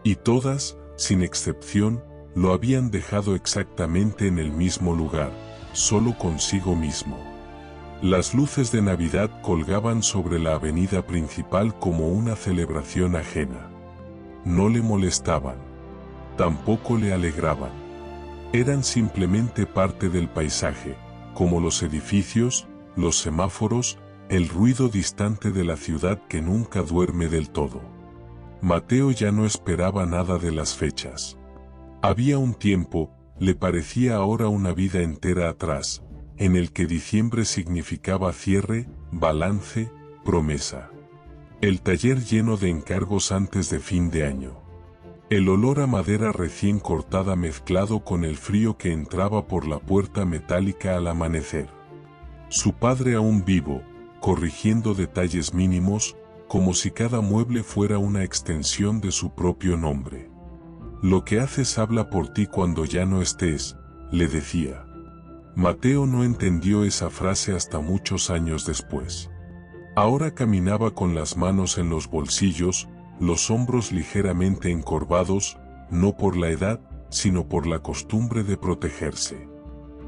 Y todas, sin excepción, lo habían dejado exactamente en el mismo lugar, solo consigo mismo. Las luces de Navidad colgaban sobre la avenida principal como una celebración ajena. No le molestaban. Tampoco le alegraban. Eran simplemente parte del paisaje, como los edificios, los semáforos, el ruido distante de la ciudad que nunca duerme del todo. Mateo ya no esperaba nada de las fechas. Había un tiempo, le parecía ahora una vida entera atrás, en el que diciembre significaba cierre, balance, promesa. El taller lleno de encargos antes de fin de año. El olor a madera recién cortada mezclado con el frío que entraba por la puerta metálica al amanecer. Su padre aún vivo, corrigiendo detalles mínimos, como si cada mueble fuera una extensión de su propio nombre. Lo que haces habla por ti cuando ya no estés, le decía. Mateo no entendió esa frase hasta muchos años después. Ahora caminaba con las manos en los bolsillos, los hombros ligeramente encorvados, no por la edad, sino por la costumbre de protegerse.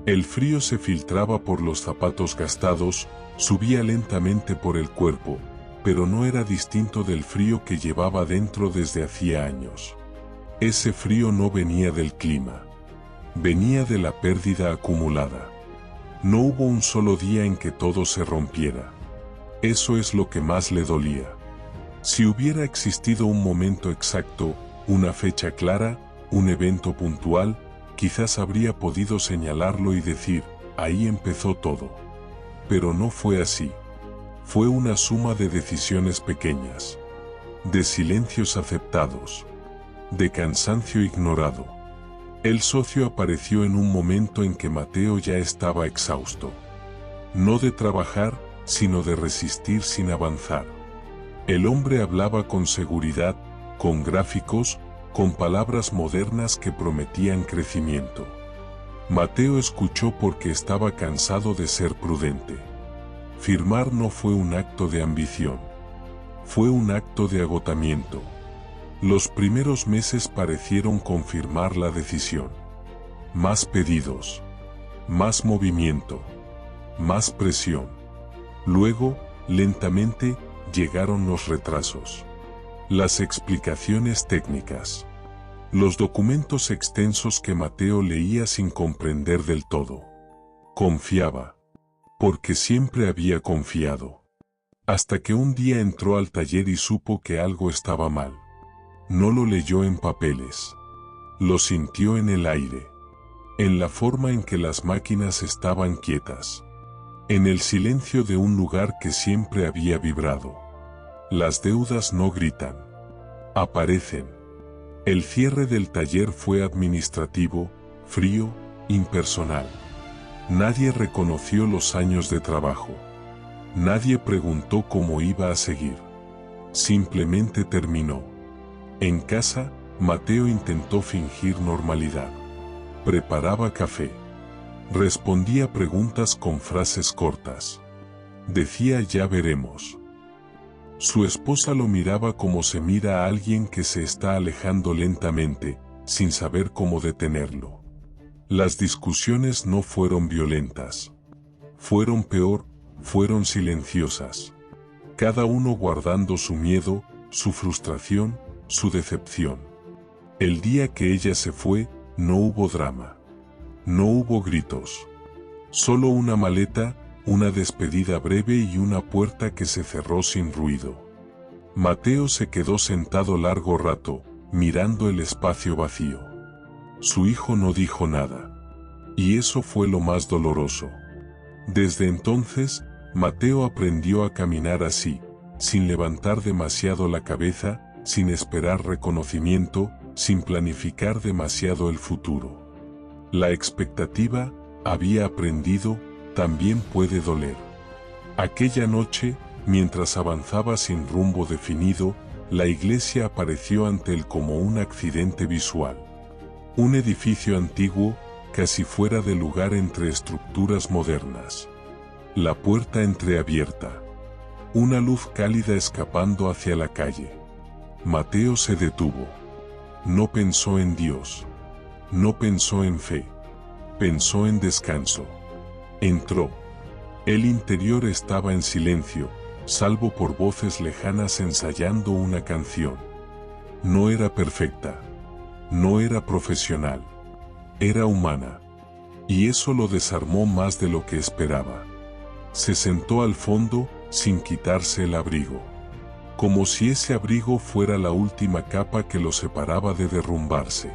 El frío se filtraba por los zapatos gastados, subía lentamente por el cuerpo, pero no era distinto del frío que llevaba dentro desde hacía años. Ese frío no venía del clima. Venía de la pérdida acumulada. No hubo un solo día en que todo se rompiera. Eso es lo que más le dolía. Si hubiera existido un momento exacto, una fecha clara, un evento puntual, quizás habría podido señalarlo y decir, ahí empezó todo. Pero no fue así. Fue una suma de decisiones pequeñas, de silencios aceptados, de cansancio ignorado. El socio apareció en un momento en que Mateo ya estaba exhausto. No de trabajar, sino de resistir sin avanzar. El hombre hablaba con seguridad, con gráficos, con palabras modernas que prometían crecimiento. Mateo escuchó porque estaba cansado de ser prudente. Firmar no fue un acto de ambición. Fue un acto de agotamiento. Los primeros meses parecieron confirmar la decisión. Más pedidos. Más movimiento. Más presión. Luego, lentamente, llegaron los retrasos. Las explicaciones técnicas. Los documentos extensos que Mateo leía sin comprender del todo. Confiaba. Porque siempre había confiado. Hasta que un día entró al taller y supo que algo estaba mal. No lo leyó en papeles. Lo sintió en el aire. En la forma en que las máquinas estaban quietas. En el silencio de un lugar que siempre había vibrado. Las deudas no gritan. Aparecen. El cierre del taller fue administrativo, frío, impersonal. Nadie reconoció los años de trabajo. Nadie preguntó cómo iba a seguir. Simplemente terminó. En casa, Mateo intentó fingir normalidad. Preparaba café. Respondía preguntas con frases cortas. Decía ya veremos. Su esposa lo miraba como se mira a alguien que se está alejando lentamente, sin saber cómo detenerlo. Las discusiones no fueron violentas. Fueron peor, fueron silenciosas. Cada uno guardando su miedo, su frustración, su decepción. El día que ella se fue, no hubo drama. No hubo gritos. Solo una maleta, una despedida breve y una puerta que se cerró sin ruido. Mateo se quedó sentado largo rato, mirando el espacio vacío. Su hijo no dijo nada. Y eso fue lo más doloroso. Desde entonces, Mateo aprendió a caminar así, sin levantar demasiado la cabeza, sin esperar reconocimiento, sin planificar demasiado el futuro. La expectativa, había aprendido, también puede doler. Aquella noche, mientras avanzaba sin rumbo definido, la iglesia apareció ante él como un accidente visual. Un edificio antiguo, casi fuera de lugar entre estructuras modernas. La puerta entreabierta. Una luz cálida escapando hacia la calle. Mateo se detuvo. No pensó en Dios. No pensó en fe. Pensó en descanso. Entró. El interior estaba en silencio, salvo por voces lejanas ensayando una canción. No era perfecta. No era profesional. Era humana. Y eso lo desarmó más de lo que esperaba. Se sentó al fondo, sin quitarse el abrigo. Como si ese abrigo fuera la última capa que lo separaba de derrumbarse.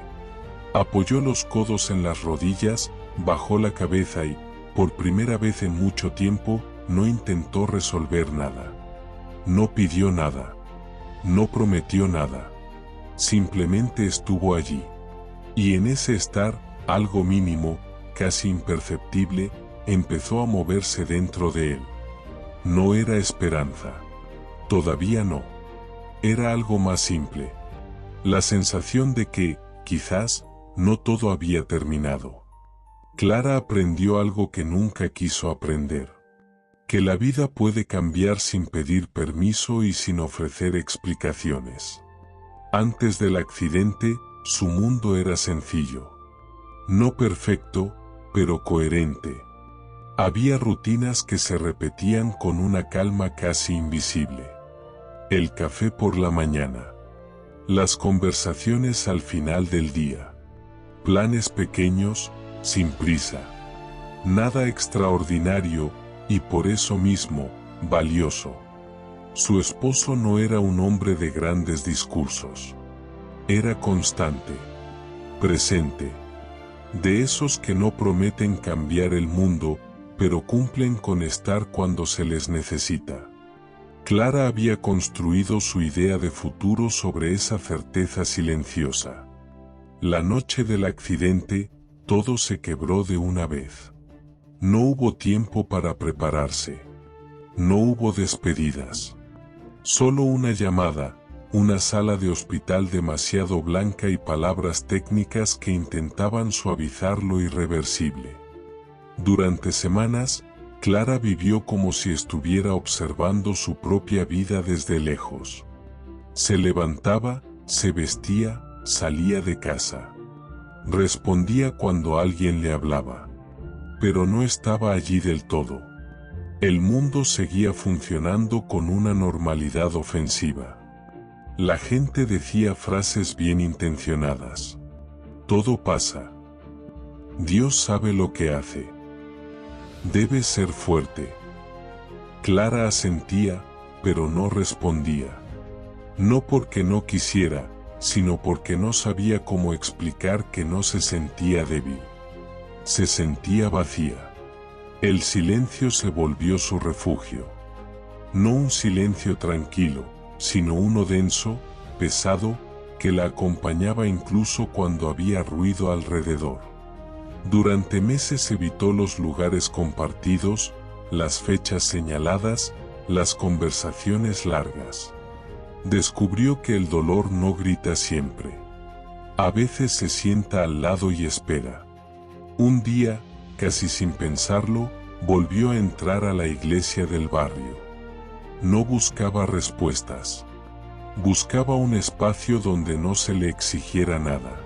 Apoyó los codos en las rodillas, bajó la cabeza y, por primera vez en mucho tiempo, no intentó resolver nada. No pidió nada. No prometió nada. Simplemente estuvo allí. Y en ese estar, algo mínimo, casi imperceptible, empezó a moverse dentro de él. No era esperanza. Todavía no. Era algo más simple. La sensación de que, quizás, no todo había terminado. Clara aprendió algo que nunca quiso aprender. Que la vida puede cambiar sin pedir permiso y sin ofrecer explicaciones. Antes del accidente, su mundo era sencillo. No perfecto, pero coherente. Había rutinas que se repetían con una calma casi invisible. El café por la mañana. Las conversaciones al final del día. Planes pequeños, sin prisa. Nada extraordinario, y por eso mismo, valioso. Su esposo no era un hombre de grandes discursos. Era constante. Presente. De esos que no prometen cambiar el mundo, pero cumplen con estar cuando se les necesita. Clara había construido su idea de futuro sobre esa certeza silenciosa. La noche del accidente, todo se quebró de una vez. No hubo tiempo para prepararse. No hubo despedidas. Solo una llamada, una sala de hospital demasiado blanca y palabras técnicas que intentaban suavizar lo irreversible. Durante semanas, Clara vivió como si estuviera observando su propia vida desde lejos. Se levantaba, se vestía, salía de casa. Respondía cuando alguien le hablaba. Pero no estaba allí del todo. El mundo seguía funcionando con una normalidad ofensiva. La gente decía frases bien intencionadas. Todo pasa. Dios sabe lo que hace. Debe ser fuerte. Clara asentía, pero no respondía. No porque no quisiera, sino porque no sabía cómo explicar que no se sentía débil. Se sentía vacía. El silencio se volvió su refugio. No un silencio tranquilo, sino uno denso, pesado, que la acompañaba incluso cuando había ruido alrededor. Durante meses evitó los lugares compartidos, las fechas señaladas, las conversaciones largas. Descubrió que el dolor no grita siempre. A veces se sienta al lado y espera. Un día, casi sin pensarlo, volvió a entrar a la iglesia del barrio. No buscaba respuestas. Buscaba un espacio donde no se le exigiera nada.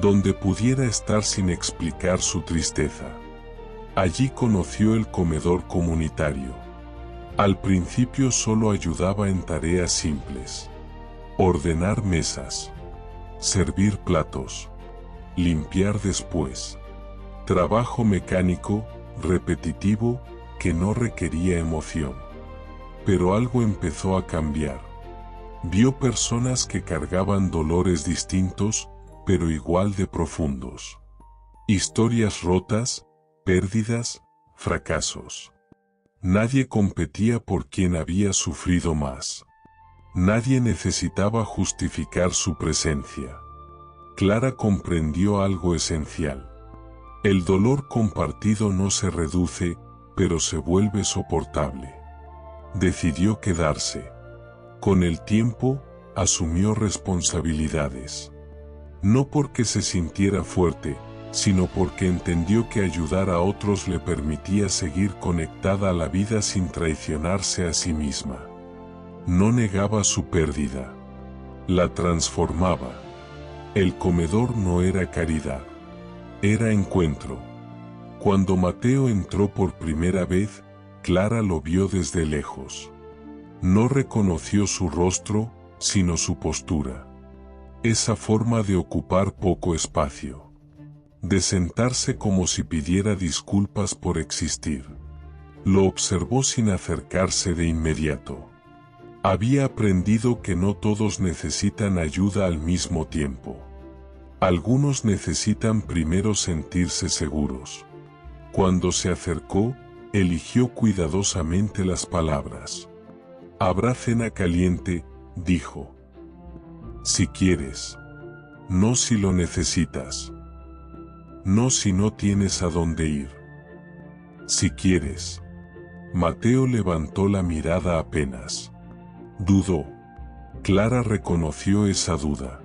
Donde pudiera estar sin explicar su tristeza. Allí conoció el comedor comunitario. Al principio solo ayudaba en tareas simples. Ordenar mesas. Servir platos. Limpiar después. Trabajo mecánico, repetitivo, que no requería emoción. Pero algo empezó a cambiar. Vio personas que cargaban dolores distintos, pero igual de profundos. Historias rotas, pérdidas, fracasos. Nadie competía por quien había sufrido más. Nadie necesitaba justificar su presencia. Clara comprendió algo esencial. El dolor compartido no se reduce, pero se vuelve soportable. Decidió quedarse. Con el tiempo, asumió responsabilidades. No porque se sintiera fuerte, sino porque entendió que ayudar a otros le permitía seguir conectada a la vida sin traicionarse a sí misma. No negaba su pérdida. La transformaba. El comedor no era caridad, era encuentro. Cuando Mateo entró por primera vez, Clara lo vio desde lejos. No reconoció su rostro, sino su postura. Esa forma de ocupar poco espacio. De sentarse como si pidiera disculpas por existir. Lo observó sin acercarse de inmediato. Había aprendido que no todos necesitan ayuda al mismo tiempo. Algunos necesitan primero sentirse seguros. Cuando se acercó, eligió cuidadosamente las palabras. «Habrá cena caliente», dijo. «Si quieres. No si lo necesitas. No si no tienes a dónde ir. Si quieres». Mateo levantó la mirada apenas. Dudó. Clara reconoció esa duda.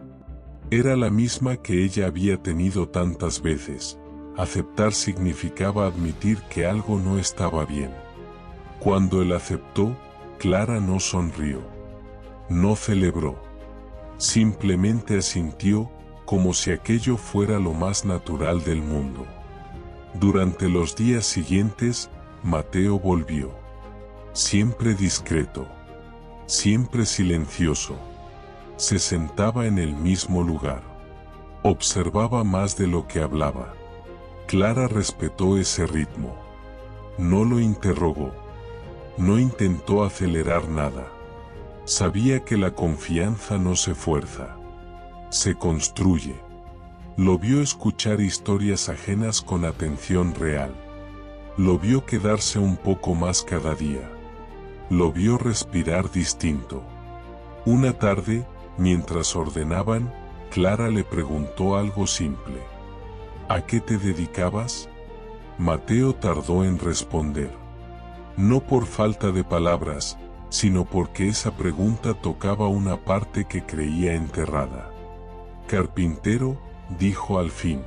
Era la misma que ella había tenido tantas veces. Aceptar significaba admitir que algo no estaba bien. Cuando él aceptó, Clara no sonrió. No celebró. Simplemente asintió, como si aquello fuera lo más natural del mundo. Durante los días siguientes, Mateo volvió. Siempre discreto. Siempre silencioso. Se sentaba en el mismo lugar. Observaba más de lo que hablaba. Clara respetó ese ritmo. No lo interrogó. No intentó acelerar nada. Sabía que la confianza no se fuerza. Se construye. Lo vio escuchar historias ajenas con atención real. Lo vio quedarse un poco más cada día. Lo vio respirar distinto. Una tarde, mientras ordenaban, Clara le preguntó algo simple. ¿A qué te dedicabas? Mateo tardó en responder. No por falta de palabras, sino porque esa pregunta tocaba una parte que creía enterrada. Carpintero, dijo al fin.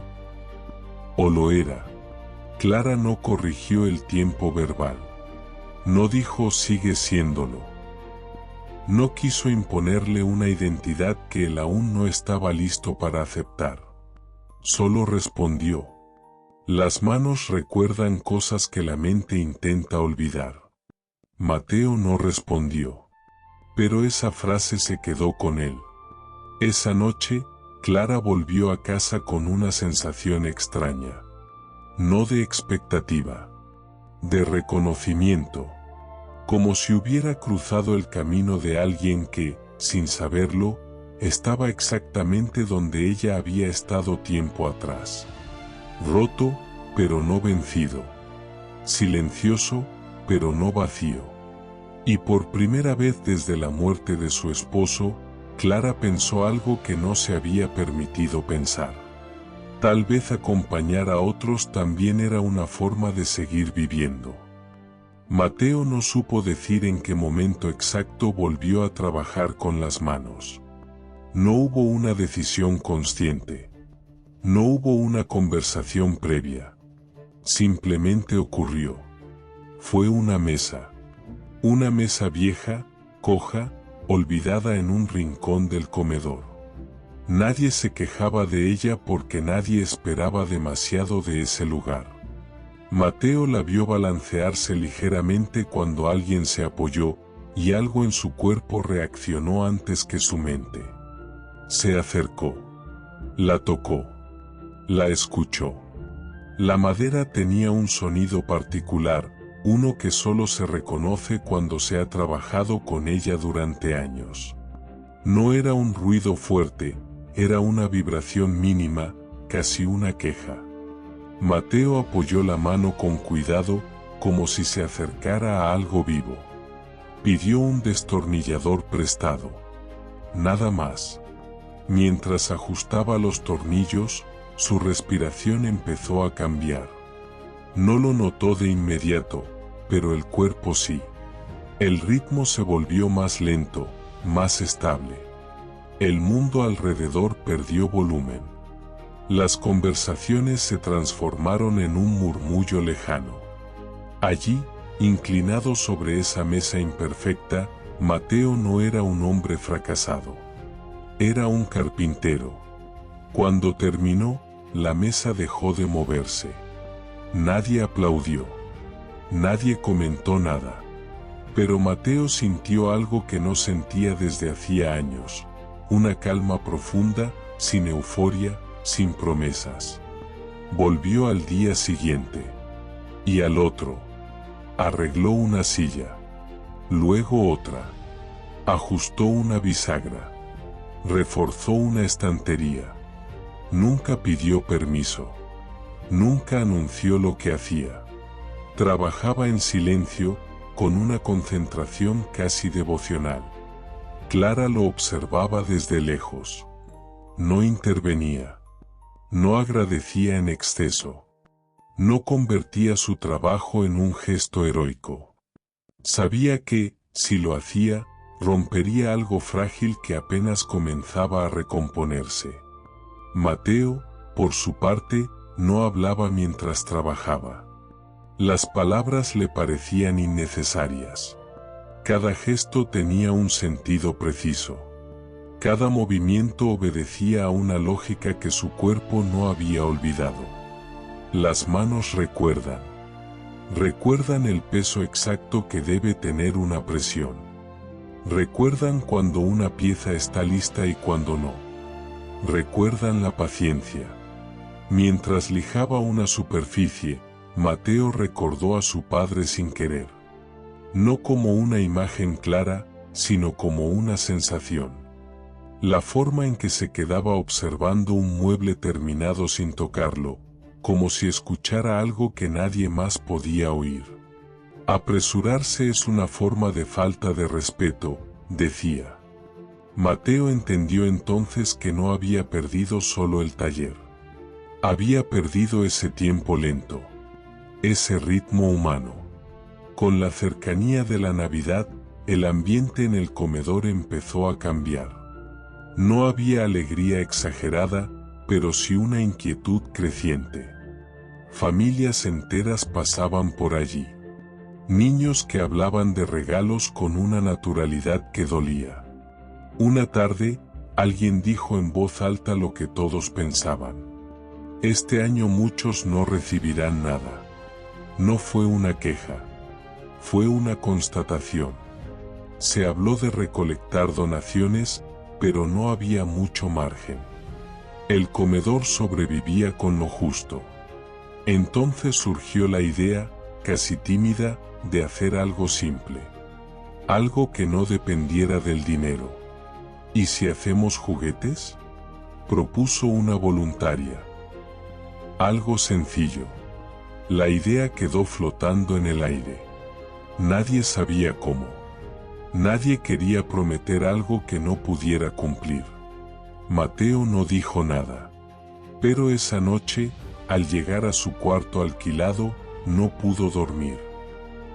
O lo era. Clara no corrigió el tiempo verbal. No dijo sigue siéndolo. No quiso imponerle una identidad que él aún no estaba listo para aceptar. Solo respondió. Las manos recuerdan cosas que la mente intenta olvidar. Mateo no respondió. Pero esa frase se quedó con él. Esa noche, Clara volvió a casa con una sensación extraña. No de expectativa. De reconocimiento. Como si hubiera cruzado el camino de alguien que, sin saberlo, estaba exactamente donde ella había estado tiempo atrás. Roto, pero no vencido. Silencioso, pero no vacío. Y por primera vez desde la muerte de su esposo, Clara pensó algo que no se había permitido pensar. Tal vez acompañar a otros también era una forma de seguir viviendo. Mateo no supo decir en qué momento exacto volvió a trabajar con las manos. No hubo una decisión consciente. No hubo una conversación previa. Simplemente ocurrió. Fue una mesa. Una mesa vieja, coja, olvidada en un rincón del comedor. Nadie se quejaba de ella porque nadie esperaba demasiado de ese lugar. Mateo la vio balancearse ligeramente cuando alguien se apoyó, y algo en su cuerpo reaccionó antes que su mente. Se acercó. La tocó. La escuchó. La madera tenía un sonido particular, uno que solo se reconoce cuando se ha trabajado con ella durante años. No era un ruido fuerte, era una vibración mínima, casi una queja. Mateo apoyó la mano con cuidado, como si se acercara a algo vivo. Pidió un destornillador prestado. Nada más. Mientras ajustaba los tornillos, su respiración empezó a cambiar. No lo notó de inmediato, pero el cuerpo sí. El ritmo se volvió más lento, más estable. El mundo alrededor perdió volumen. Las conversaciones se transformaron en un murmullo lejano. Allí, inclinado sobre esa mesa imperfecta, Mateo no era un hombre fracasado. Era un carpintero. Cuando terminó, la mesa dejó de moverse. Nadie aplaudió. Nadie comentó nada. Pero Mateo sintió algo que no sentía desde hacía años. Una calma profunda, sin euforia, sin promesas. Volvió al día siguiente. Y al otro. Arregló una silla. Luego otra. Ajustó una bisagra. Reforzó una estantería. Nunca pidió permiso. Nunca anunció lo que hacía. Trabajaba en silencio, con una concentración casi devocional. Clara lo observaba desde lejos. No intervenía. No agradecía en exceso. No convertía su trabajo en un gesto heroico. Sabía que, si lo hacía, rompería algo frágil que apenas comenzaba a recomponerse. Mateo, por su parte, no hablaba mientras trabajaba. Las palabras le parecían innecesarias. Cada gesto tenía un sentido preciso. Cada movimiento obedecía a una lógica que su cuerpo no había olvidado. Las manos recuerdan. Recuerdan el peso exacto que debe tener una presión. Recuerdan cuando una pieza está lista y cuando no. Recuerdan la paciencia. Mientras lijaba una superficie, Mateo recordó a su padre sin querer. No como una imagen clara, sino como una sensación. La forma en que se quedaba observando un mueble terminado sin tocarlo, como si escuchara algo que nadie más podía oír. Apresurarse es una forma de falta de respeto, decía. Mateo entendió entonces que no había perdido solo el taller. Había perdido ese tiempo lento. Ese ritmo humano. Con la cercanía de la Navidad, el ambiente en el comedor empezó a cambiar. No había alegría exagerada, pero sí una inquietud creciente. Familias enteras pasaban por allí. Niños que hablaban de regalos con una naturalidad que dolía. Una tarde, alguien dijo en voz alta lo que todos pensaban. Este año muchos no recibirán nada. No fue una queja. Fue una constatación. Se habló de recolectar donaciones, pero no había mucho margen. El comedor sobrevivía con lo justo. Entonces surgió la idea, casi tímida, de hacer algo simple. Algo que no dependiera del dinero. ¿Y si hacemos juguetes?, propuso una voluntaria. Algo sencillo. La idea quedó flotando en el aire. Nadie sabía cómo. Nadie quería prometer algo que no pudiera cumplir. Mateo no dijo nada. Pero esa noche, al llegar a su cuarto alquilado, no pudo dormir.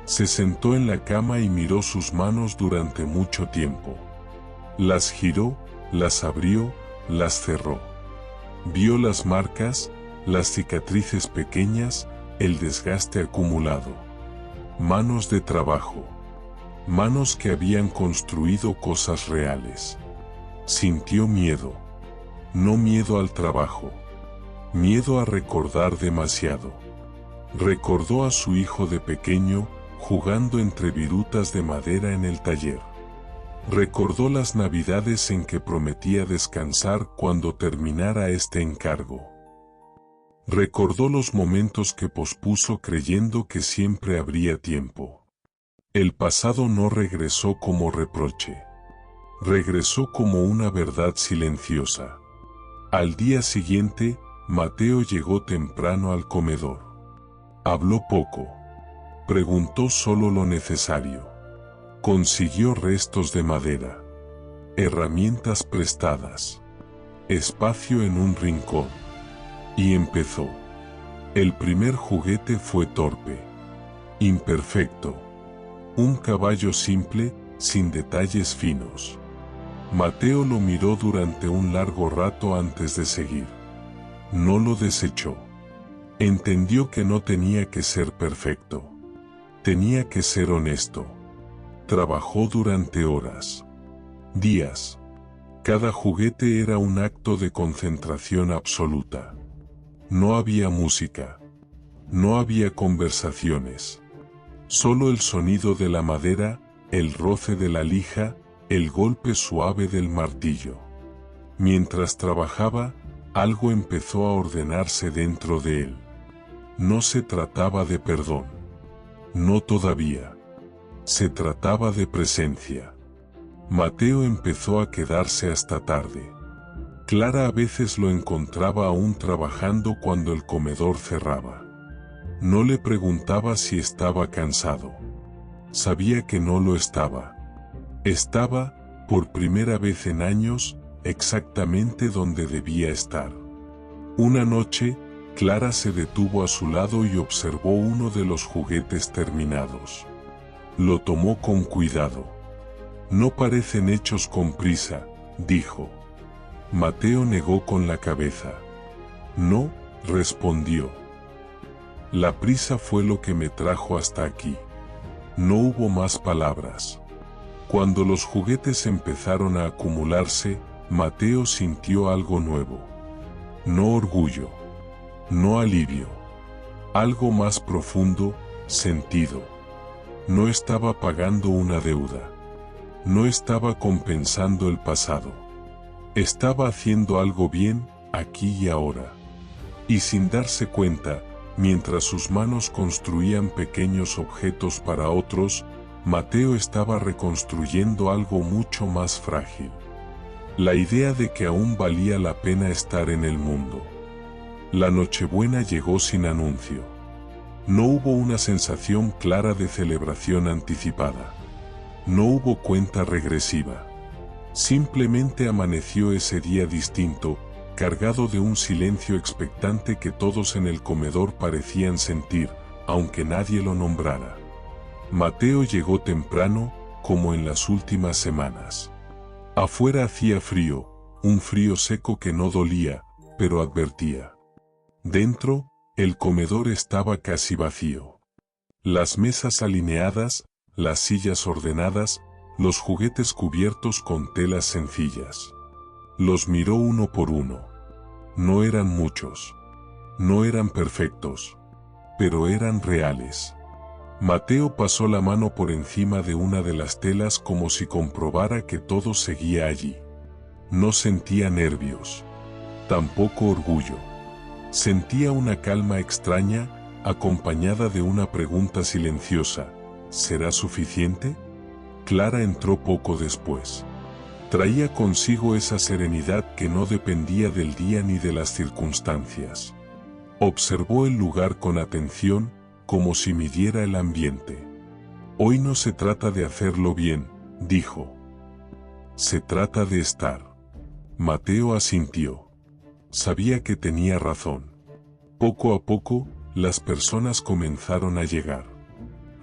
Se sentó en la cama y miró sus manos durante mucho tiempo. Las giró, las abrió, las cerró. Vio las marcas, las cicatrices pequeñas, el desgaste acumulado. Manos de trabajo. Manos que habían construido cosas reales. Sintió miedo. No miedo al trabajo. Miedo a recordar demasiado. Recordó a su hijo de pequeño, jugando entre virutas de madera en el taller. Recordó las navidades en que prometía descansar cuando terminara este encargo. Recordó los momentos que pospuso creyendo que siempre habría tiempo. El pasado no regresó como reproche. Regresó como una verdad silenciosa. Al día siguiente, Mateo llegó temprano al comedor. Habló poco. Preguntó solo lo necesario. Consiguió restos de madera. Herramientas prestadas. Espacio en un rincón. Y empezó. El primer juguete fue torpe. Imperfecto. Un caballo simple, sin detalles finos. Mateo lo miró durante un largo rato antes de seguir. No lo desechó. Entendió que no tenía que ser perfecto. Tenía que ser honesto. Trabajó durante horas. Días. Cada juguete era un acto de concentración absoluta. No había música. No había conversaciones. Solo el sonido de la madera, el roce de la lija, el golpe suave del martillo. Mientras trabajaba, algo empezó a ordenarse dentro de él. No se trataba de perdón. No todavía. Se trataba de presencia. Mateo empezó a quedarse hasta tarde. Clara a veces lo encontraba aún trabajando cuando el comedor cerraba. No le preguntaba si estaba cansado. Sabía que no lo estaba. Estaba, por primera vez en años, exactamente donde debía estar. Una noche, Clara se detuvo a su lado y observó uno de los juguetes terminados. Lo tomó con cuidado. No parecen hechos con prisa, dijo. Mateo negó con la cabeza. No, respondió. La prisa fue lo que me trajo hasta aquí. No hubo más palabras. Cuando los juguetes empezaron a acumularse, Mateo sintió algo nuevo. No orgullo. No alivio. Algo más profundo, sentido. No estaba pagando una deuda. No estaba compensando el pasado. Estaba haciendo algo bien, aquí y ahora. Y sin darse cuenta, mientras sus manos construían pequeños objetos para otros, Mateo estaba reconstruyendo algo mucho más frágil. La idea de que aún valía la pena estar en el mundo. La Nochebuena llegó sin anuncio. No hubo una sensación clara de celebración anticipada. No hubo cuenta regresiva. Simplemente amaneció ese día distinto, cargado de un silencio expectante que todos en el comedor parecían sentir, aunque nadie lo nombrara. Mateo llegó temprano, como en las últimas semanas. Afuera hacía frío, un frío seco que no dolía, pero advertía. Dentro, el comedor estaba casi vacío. Las mesas alineadas, las sillas ordenadas, los juguetes cubiertos con telas sencillas. Los miró uno por uno. No eran muchos. No eran perfectos. Pero eran reales. Mateo pasó la mano por encima de una de las telas como si comprobara que todo seguía allí. No sentía nervios. Tampoco orgullo. Sentía una calma extraña, acompañada de una pregunta silenciosa. ¿Será suficiente? Clara entró poco después. Traía consigo esa serenidad que no dependía del día ni de las circunstancias. Observó el lugar con atención, como si midiera el ambiente. Hoy no se trata de hacerlo bien, dijo. Se trata de estar. Mateo asintió. Sabía que tenía razón. Poco a poco, las personas comenzaron a llegar.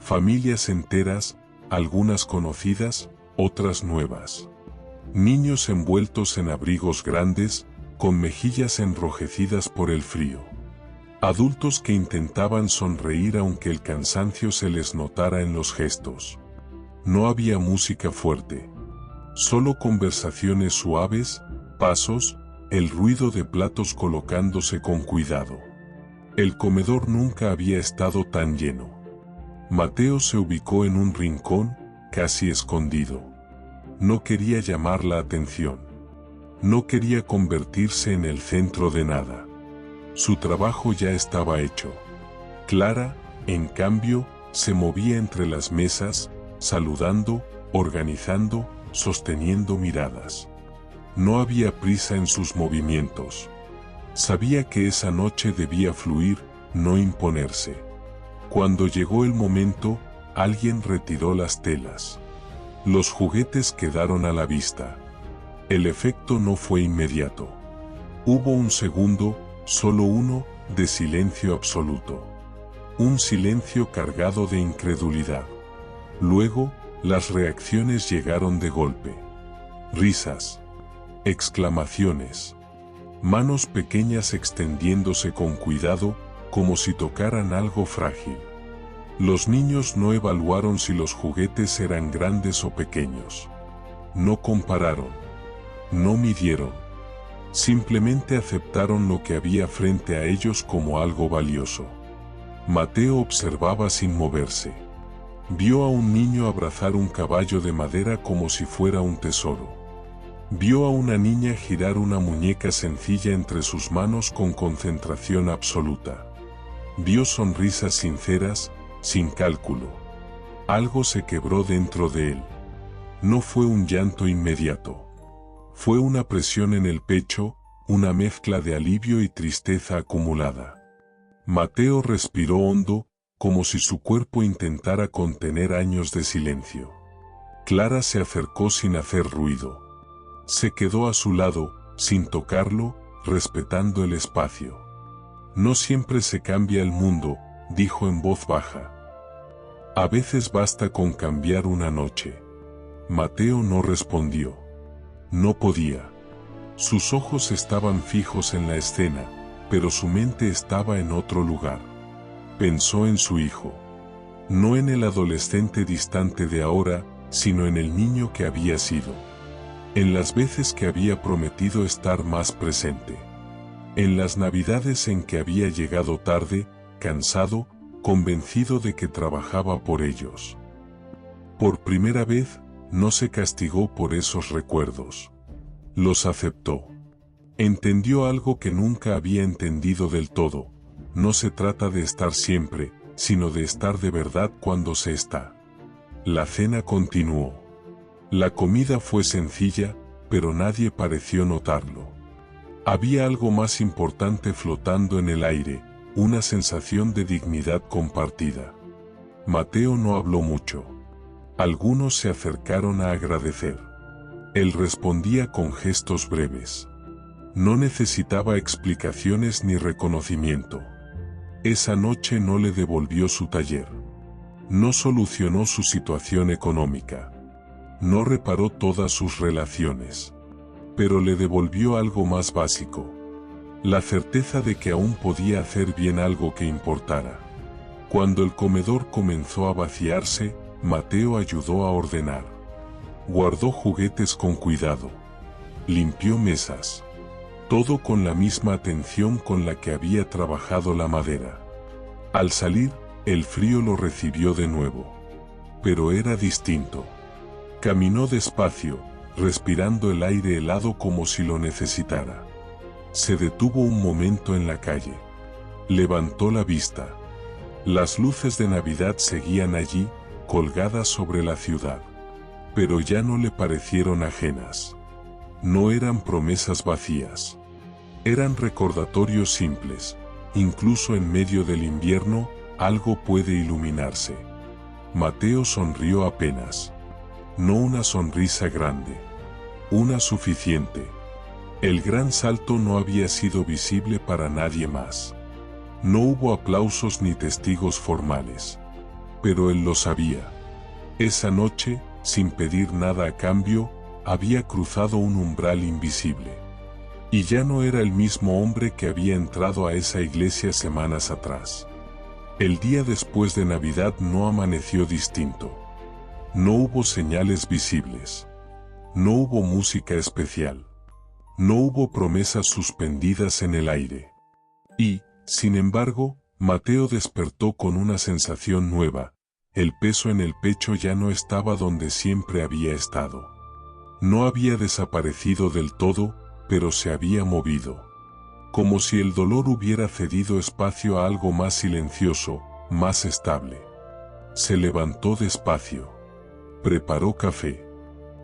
Familias enteras, algunas conocidas, otras nuevas. Niños envueltos en abrigos grandes, con mejillas enrojecidas por el frío. Adultos que intentaban sonreír aunque el cansancio se les notara en los gestos. No había música fuerte. Solo conversaciones suaves, pasos, el ruido de platos colocándose con cuidado. El comedor nunca había estado tan lleno. Mateo se ubicó en un rincón, casi escondido. No quería llamar la atención. No quería convertirse en el centro de nada. Su trabajo ya estaba hecho. Clara, en cambio, se movía entre las mesas, saludando, organizando, sosteniendo miradas. No había prisa en sus movimientos. Sabía que esa noche debía fluir, no imponerse. Cuando llegó el momento, alguien retiró las telas. Los juguetes quedaron a la vista. El efecto no fue inmediato. Hubo un segundo, solo uno, de silencio absoluto. Un silencio cargado de incredulidad. Luego, las reacciones llegaron de golpe. Risas. Exclamaciones. Manos pequeñas extendiéndose con cuidado, como si tocaran algo frágil. Los niños no evaluaron si los juguetes eran grandes o pequeños. No compararon. No midieron. Simplemente aceptaron lo que había frente a ellos como algo valioso. Mateo observaba sin moverse. Vio a un niño abrazar un caballo de madera como si fuera un tesoro. Vio a una niña girar una muñeca sencilla entre sus manos con concentración absoluta. Vio sonrisas sinceras, sin cálculo. Algo se quebró dentro de él. No fue un llanto inmediato. Fue una presión en el pecho, una mezcla de alivio y tristeza acumulada. Mateo respiró hondo, como si su cuerpo intentara contener años de silencio. Clara se acercó sin hacer ruido. Se quedó a su lado, sin tocarlo, respetando el espacio. No siempre se cambia el mundo, dijo en voz baja. A veces basta con cambiar una noche. Mateo no respondió. No podía. Sus ojos estaban fijos en la escena, pero su mente estaba en otro lugar. Pensó en su hijo. No en el adolescente distante de ahora, sino en el niño que había sido. En las veces que había prometido estar más presente. En las navidades en que había llegado tarde, cansado, convencido de que trabajaba por ellos. Por primera vez, no se castigó por esos recuerdos. Los aceptó. Entendió algo que nunca había entendido del todo. No se trata de estar siempre, sino de estar de verdad cuando se está. La cena continuó. La comida fue sencilla, pero nadie pareció notarlo. Había algo más importante flotando en el aire, una sensación de dignidad compartida. Mateo no habló mucho. Algunos se acercaron a agradecer. Él respondía con gestos breves. No necesitaba explicaciones ni reconocimiento. Esa noche no le devolvió su taller. No solucionó su situación económica. No reparó todas sus relaciones. Pero le devolvió algo más básico. La certeza de que aún podía hacer bien algo que importara. Cuando el comedor comenzó a vaciarse, Mateo ayudó a ordenar. Guardó juguetes con cuidado. Limpió mesas. Todo con la misma atención con la que había trabajado la madera. Al salir, el frío lo recibió de nuevo. Pero era distinto. Caminó despacio, respirando el aire helado como si lo necesitara. Se detuvo un momento en la calle. Levantó la vista. Las luces de Navidad seguían allí, colgadas sobre la ciudad. Pero ya no le parecieron ajenas. No eran promesas vacías. Eran recordatorios simples. Incluso en medio del invierno, algo puede iluminarse. Mateo sonrió apenas. No una sonrisa grande. Una suficiente. El gran salto no había sido visible para nadie más. No hubo aplausos ni testigos formales. Pero él lo sabía. Esa noche, sin pedir nada a cambio, había cruzado un umbral invisible. Y ya no era el mismo hombre que había entrado a esa iglesia semanas atrás. El día después de Navidad no amaneció distinto. No hubo señales visibles. No hubo música especial. No hubo promesas suspendidas en el aire. Y, sin embargo, Mateo despertó con una sensación nueva. El peso en el pecho ya no estaba donde siempre había estado. No había desaparecido del todo, pero se había movido. Como si el dolor hubiera cedido espacio a algo más silencioso, más estable. Se levantó despacio. Preparó café.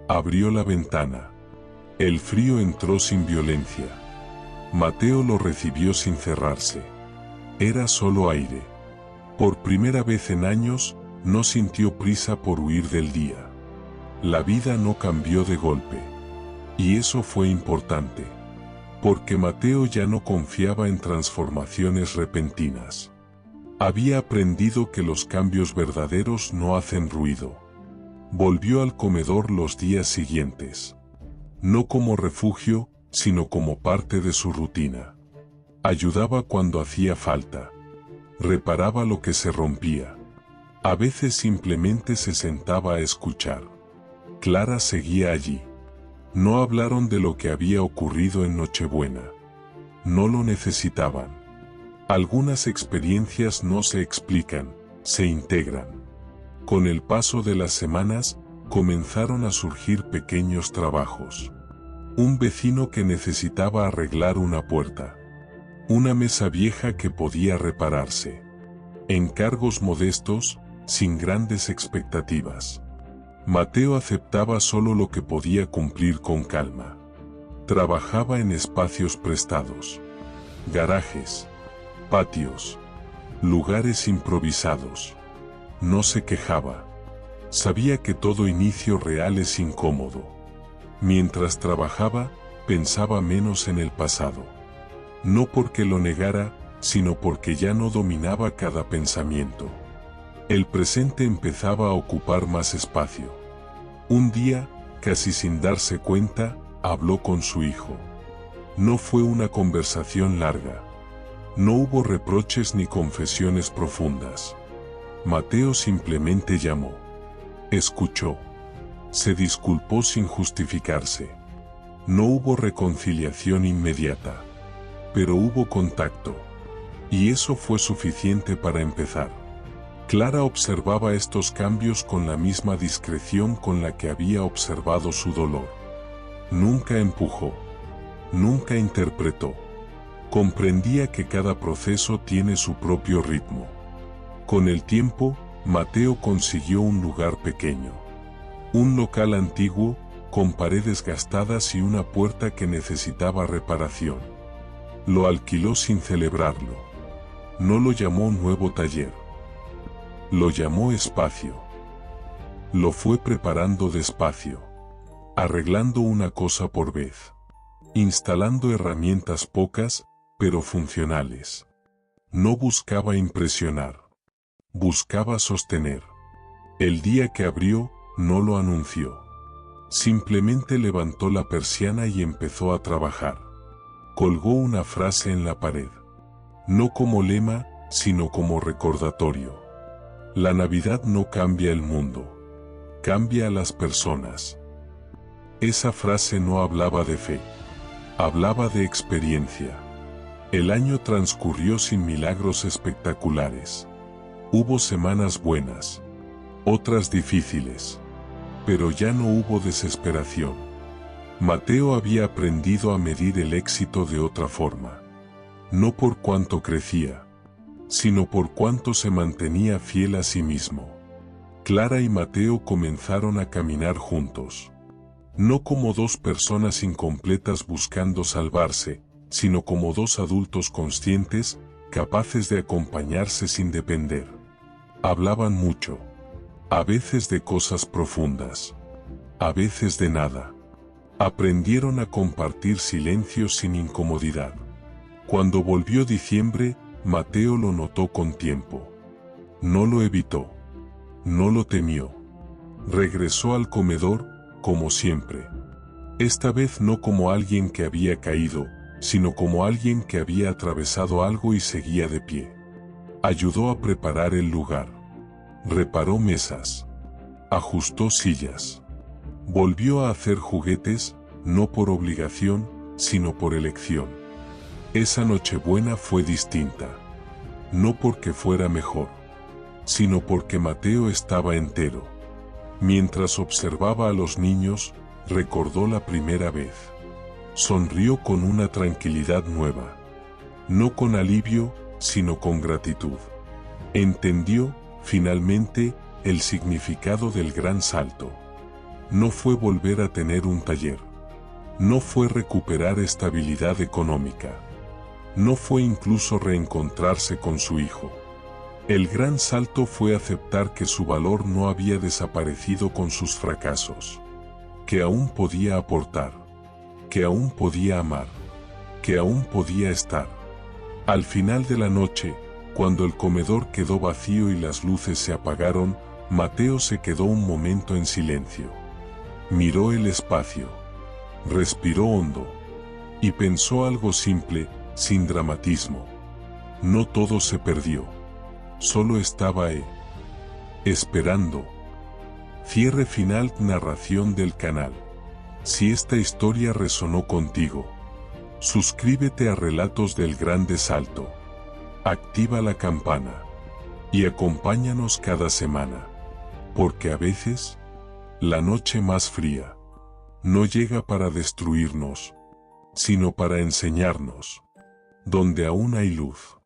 Abrió la ventana. El frío entró sin violencia. Mateo lo recibió sin cerrarse. Era solo aire. Por primera vez en años, no sintió prisa por huir del día. La vida no cambió de golpe. Y eso fue importante. Porque Mateo ya no confiaba en transformaciones repentinas. Había aprendido que los cambios verdaderos no hacen ruido. Volvió al comedor los días siguientes. No como refugio, sino como parte de su rutina. Ayudaba cuando hacía falta. Reparaba lo que se rompía. A veces simplemente se sentaba a escuchar. Clara seguía allí. No hablaron de lo que había ocurrido en Nochebuena. No lo necesitaban. Algunas experiencias no se explican, se integran. Con el paso de las semanas, comenzaron a surgir pequeños trabajos. Un vecino que necesitaba arreglar una puerta. Una mesa vieja que podía repararse. Encargos modestos, sin grandes expectativas. Mateo aceptaba solo lo que podía cumplir con calma. Trabajaba en espacios prestados. Garajes. Patios. Lugares improvisados. No se quejaba. Sabía que todo inicio real es incómodo. Mientras trabajaba, pensaba menos en el pasado. No porque lo negara, sino porque ya no dominaba cada pensamiento. El presente empezaba a ocupar más espacio. Un día, casi sin darse cuenta, habló con su hijo. No fue una conversación larga. No hubo reproches ni confesiones profundas. Mateo simplemente llamó. Escuchó. Se disculpó sin justificarse. No hubo reconciliación inmediata. Pero hubo contacto. Y eso fue suficiente para empezar. Clara observaba estos cambios con la misma discreción con la que había observado su dolor. Nunca empujó. Nunca interpretó. Comprendía que cada proceso tiene su propio ritmo. Con el tiempo, Mateo consiguió un lugar pequeño. Un local antiguo, con paredes gastadas y una puerta que necesitaba reparación. Lo alquiló sin celebrarlo. No lo llamó nuevo taller. Lo llamó espacio. Lo fue preparando despacio. Arreglando una cosa por vez. Instalando herramientas pocas, pero funcionales. No buscaba impresionar. Buscaba sostener. El día que abrió, no lo anunció. Simplemente levantó la persiana y empezó a trabajar. Colgó una frase en la pared. No como lema, sino como recordatorio. La Navidad no cambia el mundo. Cambia a las personas. Esa frase no hablaba de fe. Hablaba de experiencia. El año transcurrió sin milagros espectaculares. Hubo semanas buenas. Otras difíciles. Pero ya no hubo desesperación. Mateo había aprendido a medir el éxito de otra forma. No por cuánto crecía, sino por cuánto se mantenía fiel a sí mismo. Clara y Mateo comenzaron a caminar juntos. No como dos personas incompletas buscando salvarse, sino como dos adultos conscientes, capaces de acompañarse sin depender. Hablaban mucho. A veces de cosas profundas. A veces de nada. Aprendieron a compartir silencio sin incomodidad. Cuando volvió diciembre, Mateo lo notó con tiempo. No lo evitó. No lo temió. Regresó al comedor, como siempre. Esta vez no como alguien que había caído, sino como alguien que había atravesado algo y seguía de pie. Ayudó a preparar el lugar. Reparó mesas. Ajustó sillas. Volvió a hacer juguetes, no por obligación, sino por elección. Esa Nochebuena fue distinta. No porque fuera mejor, sino porque Mateo estaba entero. Mientras observaba a los niños, recordó la primera vez. Sonrió con una tranquilidad nueva. No con alivio, sino con gratitud. Entendió, finalmente, el significado del gran salto. No fue volver a tener un taller. No fue recuperar estabilidad económica. No fue incluso reencontrarse con su hijo. El gran salto fue aceptar que su valor no había desaparecido con sus fracasos. Que aún podía aportar. Que aún podía amar. Que aún podía estar. Al final de la noche, cuando el comedor quedó vacío y las luces se apagaron, Mateo se quedó un momento en silencio. Miró el espacio. Respiró hondo. Y pensó algo simple, sin dramatismo. No todo se perdió. Solo estaba esperando. Cierre final. Narración del canal. Si esta historia resonó contigo, suscríbete a Relatos del Grande Salto, activa la campana y acompáñanos cada semana, porque a veces, la noche más fría no llega para destruirnos, sino para enseñarnos, donde aún hay luz.